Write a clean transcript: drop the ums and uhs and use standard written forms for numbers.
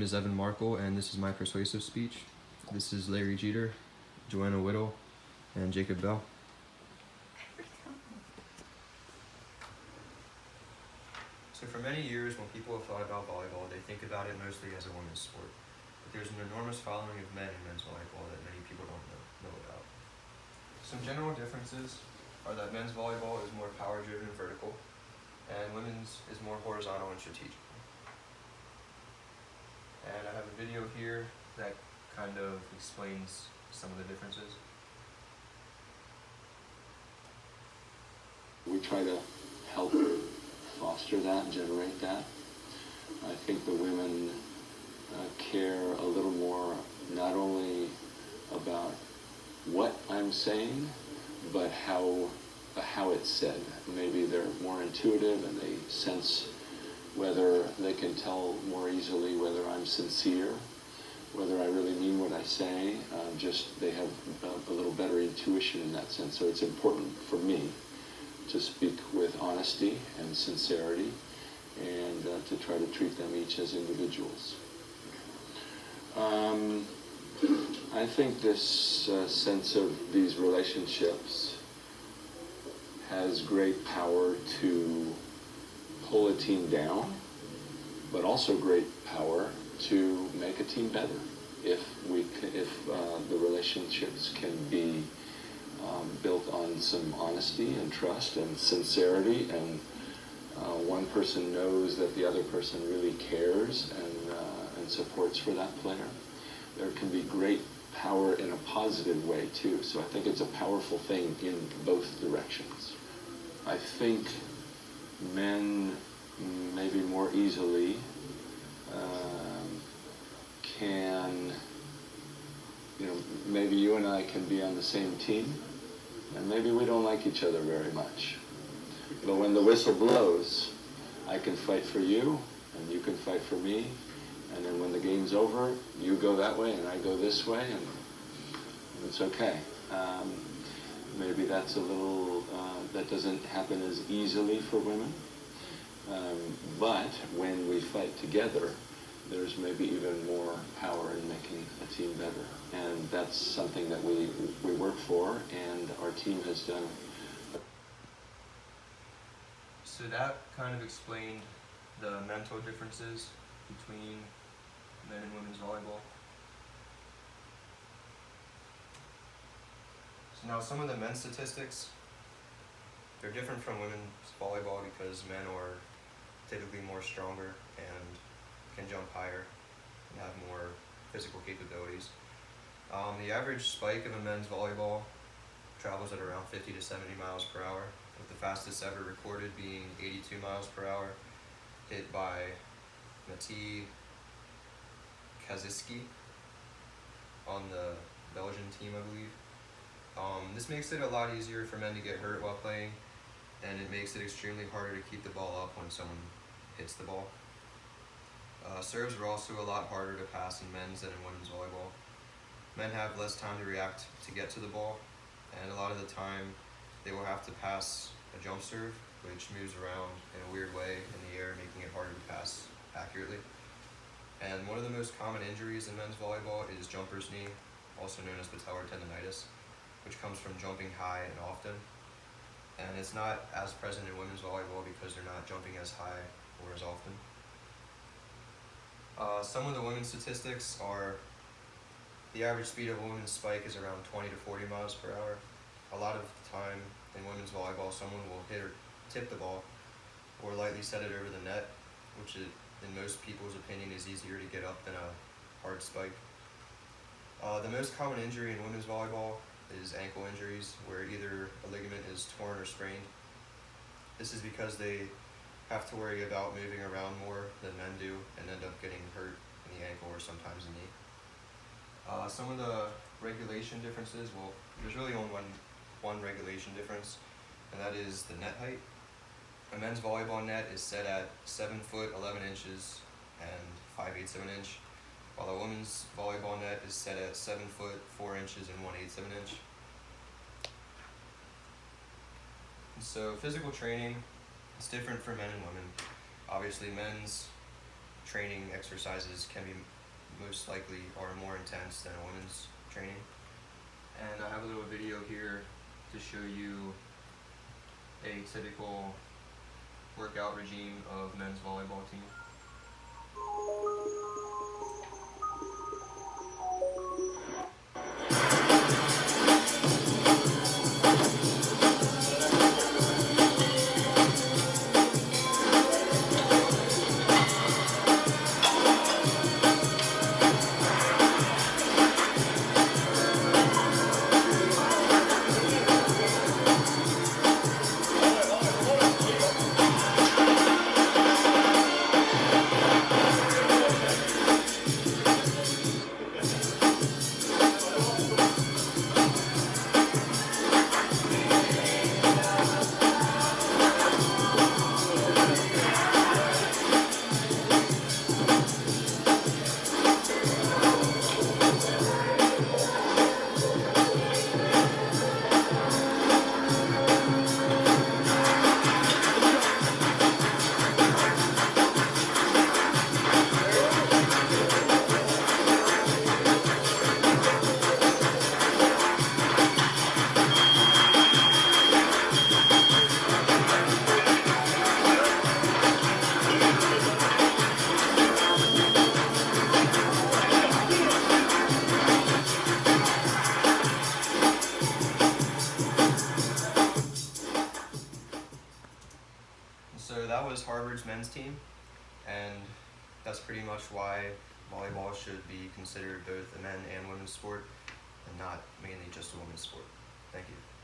is Evan Markle, and this is my persuasive speech. This is Larry Jeter, Joanna Whittle, and Jacob Bell. So for many years, when people have thought about volleyball, they think about it mostly as a women's sport. But there's an enormous following of men in men's volleyball that many people don't know about. Some general differences are that men's volleyball is more power-driven and vertical, and women's is more horizontal and strategic. And I have a video here that kind of explains some of the differences. We try to help foster that, generate that. I think the women care a little more not only about what I'm saying, but how it's said. Maybe they're more intuitive and they sense whether they can tell more easily whether I'm sincere, whether I really mean what I say. Just they have a little better intuition in that sense. So it's important for me to speak with honesty and sincerity and to try to treat them each as individuals. I think this sense of these relationships has great power to pull a team down, but also great power to make a team better. If the relationships can be built on some honesty and trust and sincerity, and one person knows that the other person really cares and supports for that player, there can be great power in a positive way too. So I think it's a powerful thing in both directions. I think men maybe more easily can, maybe you and I can be on the same team, and maybe we don't like each other very much. But when the whistle blows, I can fight for you, and you can fight for me, and then when the game's over, you go that way, and I go this way, and it's okay. Maybe that's a little, that doesn't happen as easily for women. But when we fight together, there's maybe even more power in making a team better. And that's something that we work for, and our team has done. So that kind of explained the mental differences between men and women's volleyball. So now some of the men's statistics, they're different from women's volleyball because men are typically more stronger and can jump higher and have more physical capabilities. The average spike of a men's volleyball travels at around 50 to 70 miles per hour, with the fastest ever recorded being 82 miles per hour, hit by Mati Kaziski on the Belgian team, I believe. This makes it a lot easier for men to get hurt while playing, and it makes it extremely harder to keep the ball up when someone hits the ball. Serves are also a lot harder to pass in men's than in women's volleyball. Men have less time to react to get to the ball, and a lot of the time they will have to pass a jump serve, which moves around in a weird way in the air, making it harder to pass accurately. And one of the most common injuries in men's volleyball is jumper's knee, also known as patellar tendonitis, which comes from jumping high and often. And it's not as present in women's volleyball because they're not jumping as high or as often. Some of the women's statistics are the average speed of a women's spike is around 20 to 40 miles per hour. A lot of the time in women's volleyball, someone will hit or tip the ball or lightly set it over the net, which in most people's opinion is easier to get up than a hard spike. The most common injury in women's volleyball is ankle injuries, where either a ligament is torn or sprained. This is because they have to worry about moving around more than men do and end up getting hurt in the ankle or sometimes the knee. Some of the regulation differences, well, there's really only one regulation difference, and that is the net height. A men's volleyball net is set at 7 foot 11 inches and 5/8 of an inch, while a women's volleyball net is set at 7 foot 4 inches and 1/8 of an inch. So physical training is different for men and women. Obviously men's training exercises can be most likely are more intense than a women's training. And I have a little video here to show you a typical workout regime of men's volleyball team. So that was Harvard's men's team, and that's pretty much why volleyball should be considered both a men and women's sport, and not mainly just a women's sport. Thank you.